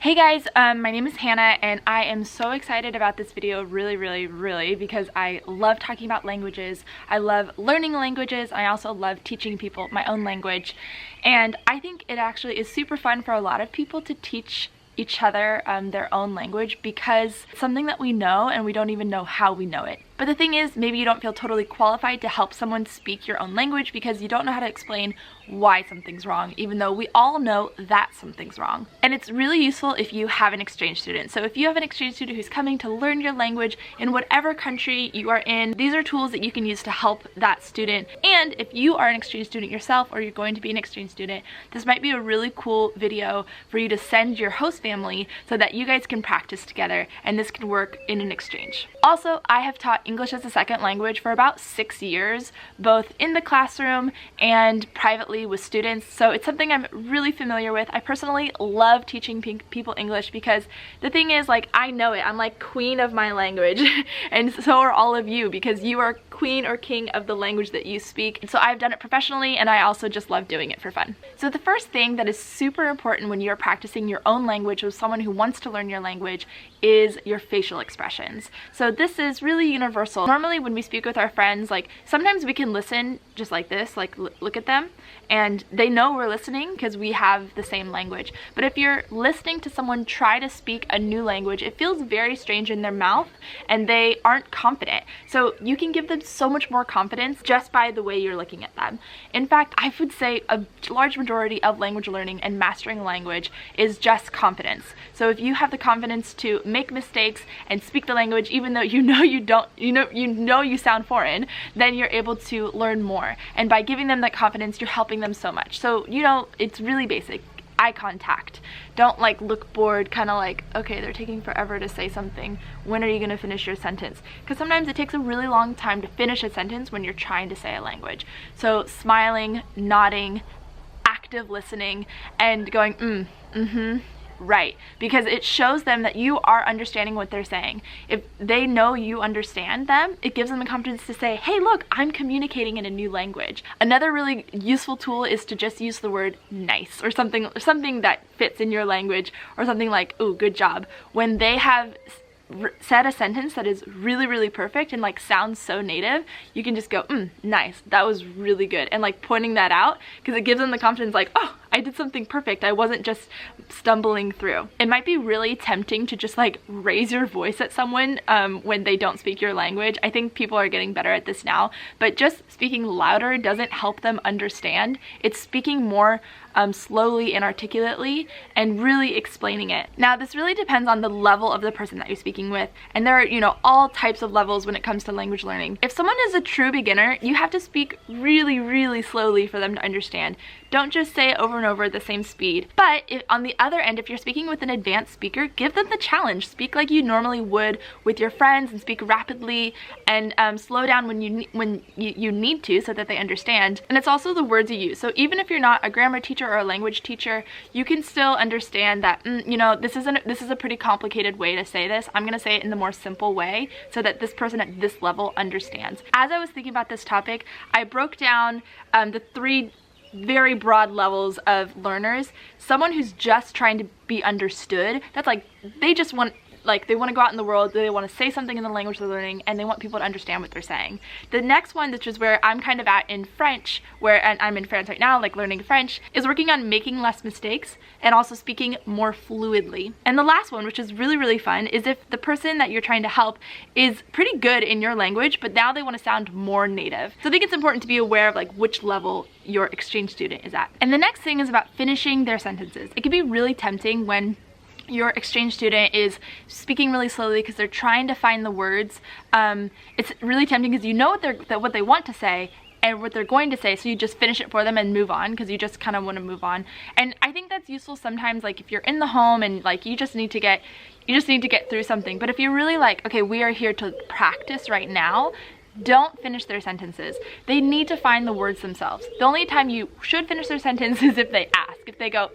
Hey guys, my name is Hannah and I am so excited about this video really because I love talking about languages. I love learning languages. I also love teaching people my own language, and I think it actually is super fun for a lot of people to teach each other their own language, because it's something that we know and we don't even know how we know it. But the thing is, maybe you don't feel totally qualified to help someone speak your own language because you don't know how to explain why something's wrong, even though we all know that something's wrong. And it's really useful if you have an exchange student. So if you have an exchange student who's coming to learn your language in whatever country you are in, these are tools that you can use to help that student. And if you are an exchange student yourself, or you're going to be an exchange student, this might be a really cool video for you to send your host family so that you guys can practice together and this can work in an exchange. Also, I have taught English as a second language for about 6 years, both in the classroom and privately with students, so it's something I'm really familiar with. I personally love teaching people English because the thing is, like, I know it. I'm like queen of my language and so are all of you, because you are queen or king of the language that you speak. So I've done it professionally, and I also just love doing it for fun. So the first thing that is super important when you're practicing your own language with someone who wants to learn your language is your facial expressions. So this is really universal. Normally when we speak with our friends, like, sometimes we can listen just like this, like look at them, and they know we're listening because we have the same language. But if you're listening to someone try to speak a new language, it feels very strange in their mouth and they aren't confident. So you can give them so much more confidence just by the way you're looking at them. In fact, I would say a large majority of language learning and mastering a language is just confidence. So if you have the confidence to make mistakes and speak the language even though you know you sound foreign, then you're able to learn more. And by giving them that confidence, you're helping them so much. So, it's really basic. Eye contact. Don't like look bored, kind of like, okay, they're taking forever to say something. When are you going to finish your sentence? Because sometimes it takes a really long time to finish a sentence when you're trying to say a language. So smiling, nodding, active listening, and going right, because it shows them that you are understanding what they're saying. If they know you understand them, it gives them the confidence to say, hey, look, I'm communicating in a new language. Another really useful tool is to just use the word nice, or something that fits in your language, or something like, ooh, good job. When they have said a sentence that is really perfect and like sounds so native, you can just go, nice, that was really good, and like pointing that out, because it gives them the confidence, like, oh, I did something perfect, I wasn't just stumbling through. It might be really tempting to just like raise your voice at someone when they don't speak your language. I think people are getting better at this now, but just speaking louder doesn't help them understand. It's speaking more slowly and articulately and really explaining it. Now, this really depends on the level of the person that you're speaking with, and there are, all types of levels when it comes to language learning. If someone is a true beginner, you have to speak really slowly for them to understand. Don't just say it over and over at the same speed. But on the other end, if you're speaking with an advanced speaker, give them the challenge. Speak like you normally would with your friends, and speak rapidly, and slow down when you need to, so that they understand. And it's also the words you use. So even if you're not a grammar teacher or a language teacher, you can still understand that this is a pretty complicated way to say this. I'm gonna say it in the more simple way so that this person at this level understands. As I was thinking about this topic, I broke down the 3 very broad levels of learners. Someone who's just trying to be understood, that's like, they just want, like, they want to go out in the world, they want to say something in the language they're learning, and they want people to understand what they're saying. The next one, which is where I'm kind of at in French, and I'm in France right now, like learning French, is working on making less mistakes and also speaking more fluidly. And the last one, which is really fun, is if the person that you're trying to help is pretty good in your language, but now they want to sound more native. So I think it's important to be aware of like which level your exchange student is at. And the next thing is about finishing their sentences. It can be really tempting when your exchange student is speaking really slowly because they're trying to find the words. It's really tempting because you know what they want to say and what they're going to say, so you just finish it for them and move on, because you just kind of want to move on. And I think that's useful sometimes, like if you're in the home and like you just need to get through something. But if you're really like, okay, we are here to practice right now, don't finish their sentences. They need to find the words themselves. The only time you should finish their sentence is if they ask. If they go,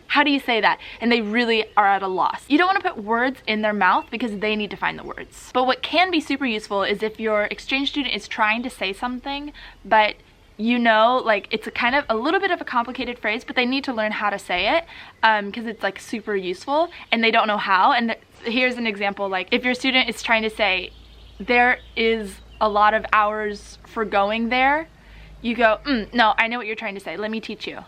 how do you say that? And they really are at a loss. You don't want to put words in their mouth because they need to find the words. But what can be super useful is if your exchange student is trying to say something, but you know, like it's a kind of a little bit of a complicated phrase, but they need to learn how to say it because it's like super useful and they don't know how. And here's an example, like if your student is trying to say, there is a lot of hours for going there, you go, no, I know what you're trying to say. Let me teach you.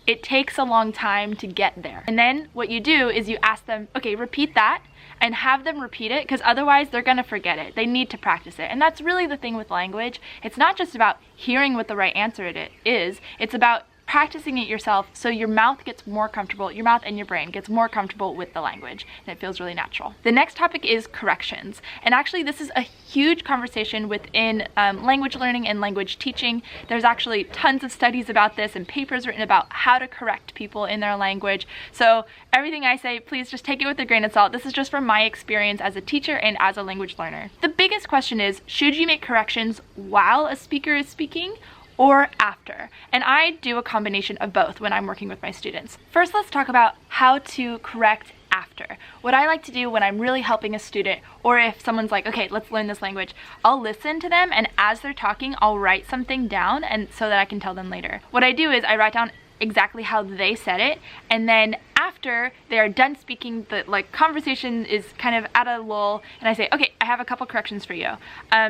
It takes a long time to get there. And then what you do is you ask them, okay, repeat that, and have them repeat it, because otherwise they're gonna forget it. They need to practice it. And that's really the thing with language. It's not just about hearing what the right answer it is, it's about practicing it yourself so your mouth gets more comfortable, your mouth and your brain gets more comfortable with the language, and it feels really natural. The next topic is corrections. And actually this is a huge conversation within language learning and language teaching. There's actually tons of studies about this and papers written about how to correct people in their language. So everything I say, please just take it with a grain of salt. This is just from my experience as a teacher and as a language learner. The biggest question is, should you make corrections while a speaker is speaking or after? And I do a combination of both when I'm working with my students. First, let's talk about how to correct after. What I like to do when I'm really helping a student, or if someone's like, okay, let's learn this language, I'll listen to them, and as they're talking, I'll write something down and so that I can tell them later. What I do is I write down exactly how they said it, and then after they're done speaking, the conversation is kind of at a lull, and I say, okay, I have a couple corrections for you.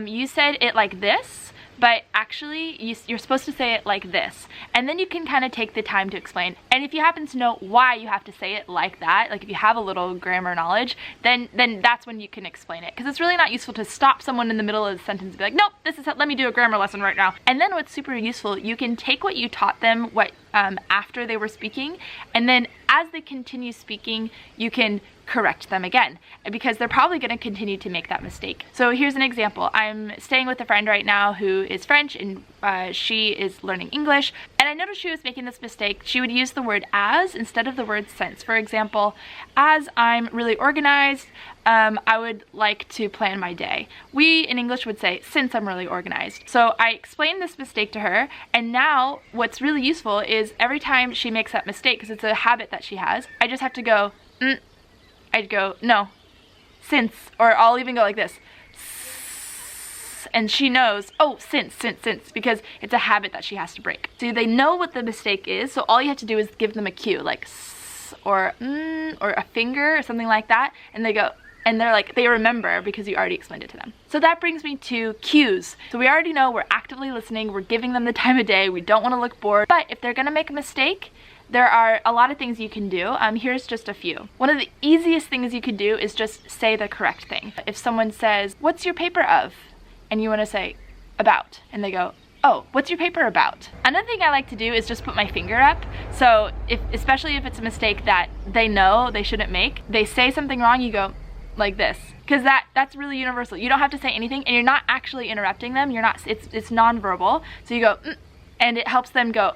You said it like this, but actually you're supposed to say it like this. And then you can kind of take the time to explain. And if you happen to know why you have to say it like that, like if you have a little grammar knowledge, then that's when you can explain it. Because it's really not useful to stop someone in the middle of the sentence and be like, nope, let me do a grammar lesson right now. And then what's super useful, you can take what you taught them after they were speaking, and then as they continue speaking, you can correct them again, because they're probably going to continue to make that mistake. So here's an example. I'm staying with a friend right now who is French, and she is learning English, and I noticed she was making this mistake. She would use the word as instead of the word since. For example, as I'm really organized, I would like to plan my day. We in English would say, since I'm really organized. So I explained this mistake to her, and now what's really useful is every time she makes that mistake, because it's a habit that she has, I just have to go, I'd go, no, since, or I'll even go like this, and she knows, oh, since, because it's a habit that she has to break. So they know what the mistake is, so all you have to do is give them a cue, like or a finger or something like that, and they go, and they're like, they remember because you already explained it to them. So that brings me to cues. So we already know we're actively listening, we're giving them the time of day, we don't want to look bored, but if they're gonna make a mistake, there are a lot of things you can do. Here's just a few. One of the easiest things you could do is just say the correct thing. If someone says, what's your paper of? And you want to say, about. And they go, oh, what's your paper about? Another thing I like to do is just put my finger up. So especially if it's a mistake that they know they shouldn't make, they say something wrong, you go like this. Because that's really universal. You don't have to say anything, and you're not actually interrupting them. It's nonverbal. So you go, and it helps them go,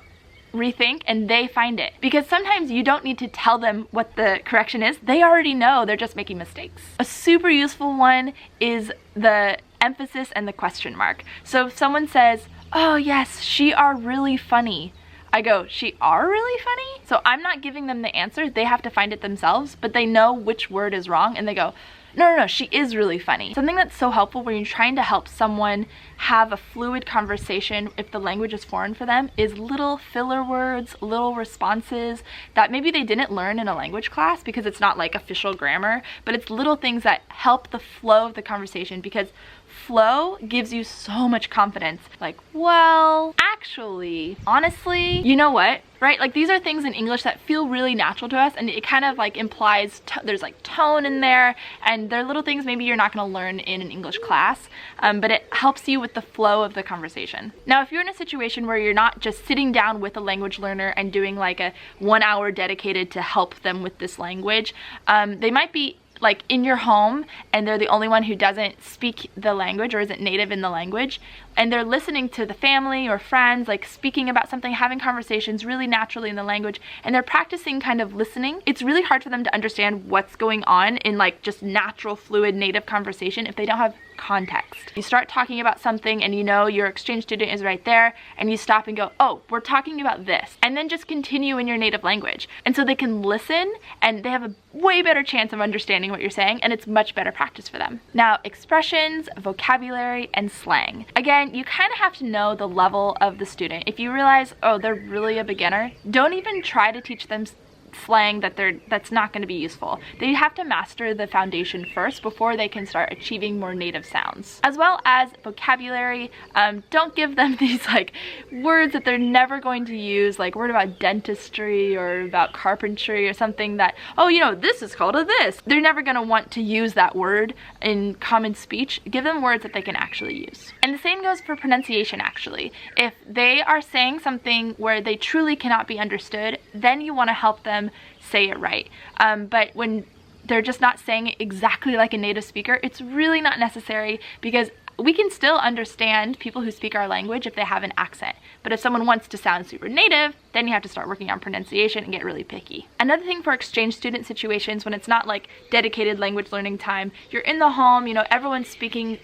rethink, and they find it. Because sometimes you don't need to tell them what the correction is. They already know, they're just making mistakes. A super useful one is the emphasis and the question mark. So if someone says, oh yes, she are really funny, I go, she are really funny? So I'm not giving them the answer, they have to find it themselves, but they know which word is wrong, and they go, no, she is really funny. Something that's so helpful when you're trying to help someone have a fluid conversation if the language is foreign for them is little filler words, little responses that maybe they didn't learn in a language class because it's not like official grammar, but it's little things that help the flow of the conversation, because flow gives you so much confidence. Like, well, actually, honestly, you know what? Right? Like, these are things in English that feel really natural to us, and it kind of like implies there's like tone in there, and they're little things maybe you're not going to learn in an English class, but it helps you with the flow of the conversation. Now, if you're in a situation where you're not just sitting down with a language learner and doing like a 1 hour dedicated to help them with this language, they might be like in your home and they're the only one who doesn't speak the language or isn't native in the language, and they're listening to the family or friends like speaking about something, having conversations really naturally in the language, and they're practicing kind of listening. It's really hard for them to understand what's going on in like just natural fluid native conversation if they don't have context. You start talking about something and you know your exchange student is right there, and you stop and go, oh, we're talking about this, and then just continue in your native language. And so they can listen and they have a way better chance of understanding what you're saying, and it's much better practice for them. Now, expressions, vocabulary, and slang. Again, Again, you kind of have to know the level of the student. If you realize, oh, they're really a beginner, don't even try to teach them slang that's not going to be useful. They have to master the foundation first before they can start achieving more native sounds. As well as vocabulary, don't give them these like words that they're never going to use, like word about dentistry or about carpentry or something that, oh, you know, this is called a this. They're never going to want to use that word in common speech. Give them words that they can actually use. And the same goes for pronunciation, actually. If they are saying something where they truly cannot be understood, then you want to help them say it right. But when they're just not saying it exactly like a native speaker, it's really not necessary, because we can still understand people who speak our language if they have an accent. But if someone wants to sound super native, then you have to start working on pronunciation and get really picky. Another thing for exchange student situations, when it's not like dedicated language learning time, you're in the home, you know, everyone's speaking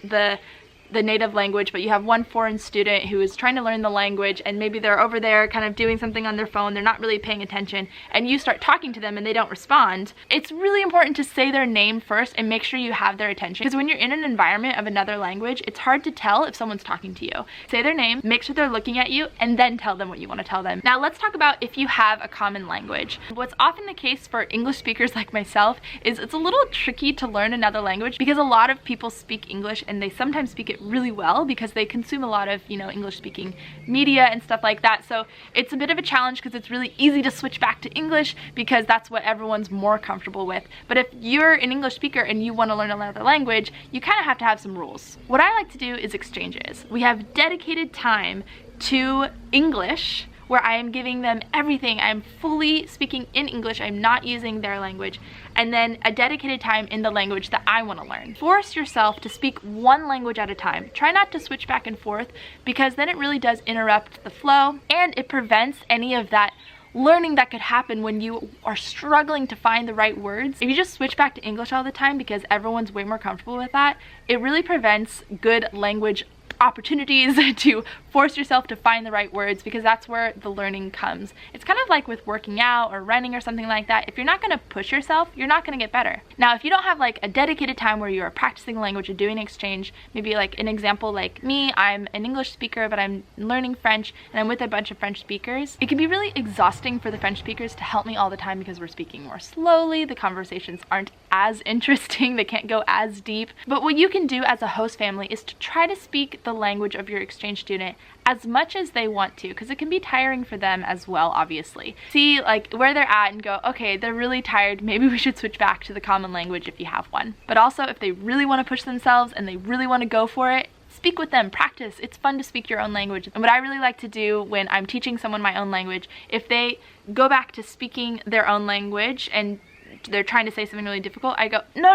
the native language, but you have one foreign student who is trying to learn the language, and maybe they're over there kind of doing something on their phone, they're not really paying attention, and you start talking to them and they don't respond. It's really important to say their name first and make sure you have their attention, because when you're in an environment of another language, it's hard to tell if someone's talking to you. Say their name, make sure they're looking at you, and then tell them what you want to tell them. Now let's talk about if you have a common language. What's often the case for English speakers like myself is it's a little tricky to learn another language, because a lot of people speak English and they sometimes speak it really well because they consume a lot of, you know, English speaking media and stuff like that. So it's a bit of a challenge because it's really easy to switch back to English because that's what everyone's more comfortable with. But if you're an English speaker and you want to learn another language, you kind of have to have some rules. What I like to do is exchanges. We have dedicated time to English where I am giving them everything. I'm fully speaking in English. I'm not using their language. And then a dedicated time in the language that I want to learn. Force yourself to speak one language at a time. Try not to switch back and forth, because then it really does interrupt the flow, and it prevents any of that learning that could happen when you are struggling to find the right words. If you just switch back to English all the time because everyone's way more comfortable with that, it really prevents good language opportunities to force yourself to find the right words, because that's where the learning comes. It's kind of like with working out or running or something like that. If you're not going to push yourself, you're not going to get better. Now, if you don't have like a dedicated time where you are practicing the language or doing exchange, maybe like an example like me, I'm an English speaker, but I'm learning French and I'm with a bunch of French speakers. It can be really exhausting for the French speakers to help me all the time because we're speaking more slowly, the conversations aren't as interesting, they can't go as deep. But what you can do as a host family is to try to speak the language of your exchange student as much as they want to, because it can be tiring for them as well, obviously. See like where they're at and go, okay, they're really tired, maybe we should switch back to the common language if you have one. But also, if they really want to push themselves and they really want to go for it, speak with them, practice. It's fun to speak your own language. And what I really like to do when I'm teaching someone my own language, if they go back to speaking their own language and they're trying to say something really difficult, I go, no,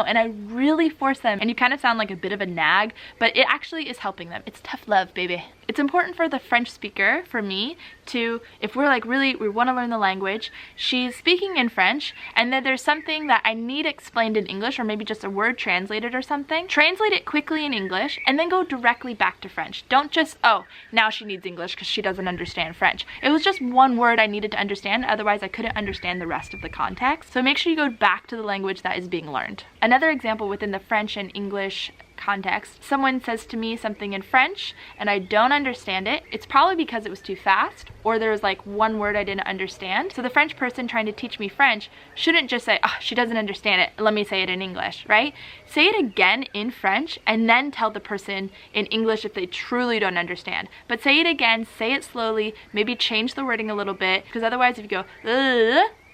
and I really force them. And you kind of sound like a bit of a nag, but it actually is helping them. It's tough love, baby. It's important for the French speaker, for me, to, if we're like really, we want to learn the language, she's speaking in French, and then there's something that I need explained in English, or maybe just a word translated or something, translate it quickly in English, and then go directly back to French. Don't just, oh, now she needs English because she doesn't understand French. It was just one word I needed to understand, otherwise I couldn't understand the rest of the context. So make sure you go back to the language that is being learned. Another example within the French and English context, someone says to me something in French and I don't understand it. It's probably because it was too fast, or there was like one word I didn't understand. So the French person trying to teach me French shouldn't just say, oh, she doesn't understand it, let me say it in English, right? Say it again in French and then tell the person in English if they truly don't understand. But say it again, say it slowly, maybe change the wording a little bit, because otherwise if you go,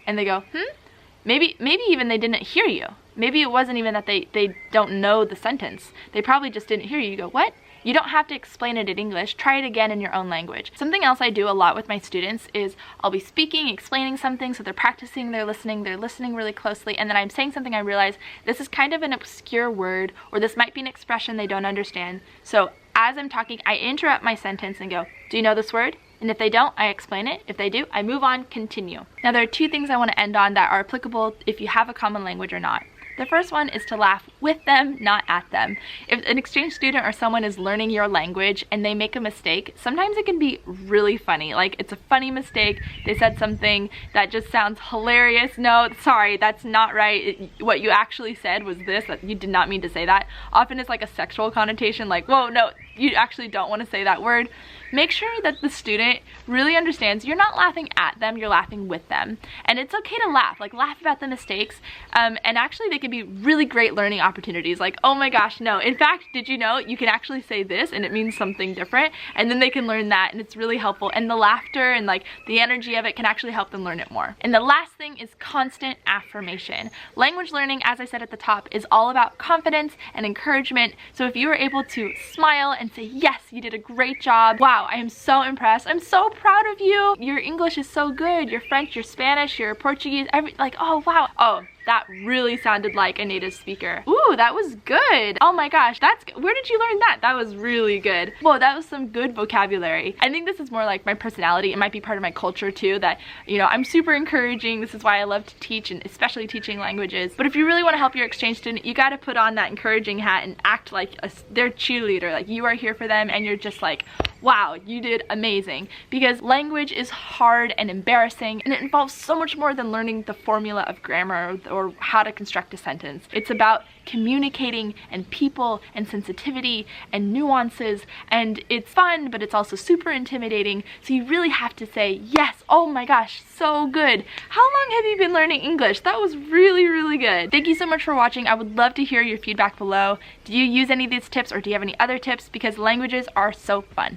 and they go, maybe even they didn't hear you. Maybe it wasn't even that they don't know the sentence. They probably just didn't hear you. You go, what? You don't have to explain it in English. Try it again in your own language. Something else I do a lot with my students is I'll be speaking, explaining something, so they're practicing, they're listening really closely, and then I'm saying something I realize this is kind of an obscure word, or this might be an expression they don't understand. So as I'm talking, I interrupt my sentence and go, do you know this word? And if they don't, I explain it. If they do, I move on, continue. Now there are two things I want to end on that are applicable if you have a common language or not. The first one is to laugh with them, not at them. If an exchange student or someone is learning your language and they make a mistake, sometimes it can be really funny. Like, it's a funny mistake. They said something that just sounds hilarious. No, sorry, that's not right. What you actually said was this, that you did not mean to say that. Often it's like a sexual connotation, like, whoa, no, you actually don't want to say that word. Make sure that the student really understands you're not laughing at them, you're laughing with them. And it's okay to laugh, like laugh about the mistakes. And actually they can be really great learning opportunities. Like, oh my gosh, no. In fact, did you know you can actually say this and it means something different? And then they can learn that, and it's really helpful. And the laughter and like the energy of it can actually help them learn it more. And the last thing is constant affirmation. Language learning, as I said at the top, is all about confidence and encouragement. So if you are able to smile and say, yes, you did a great job. Wow, I am so impressed. I'm so proud of you. Your English is so good. Your French, your Spanish, your Portuguese, like, oh wow. Oh, that really sounded like a native speaker. Ooh, that was good. Oh my gosh, where did you learn that? That was really good. Whoa, that was some good vocabulary. I think this is more like my personality. It might be part of my culture too, that, you know, I'm super encouraging. This is why I love to teach, and especially teaching languages. But if you really want to help your exchange student, you got to put on that encouraging hat and act like their cheerleader. Like, you are here for them and you're just like, wow, you did amazing. Because language is hard and embarrassing, and it involves so much more than learning the formula of grammar or how to construct a sentence. It's about communicating and people and sensitivity and nuances, and it's fun, but it's also super intimidating. So you really have to say, yes, oh my gosh, so good. How long have you been learning English? That was really, really good. Thank you so much for watching. I would love to hear your feedback below. Do you use any of these tips, or do you have any other tips? Because languages are so fun.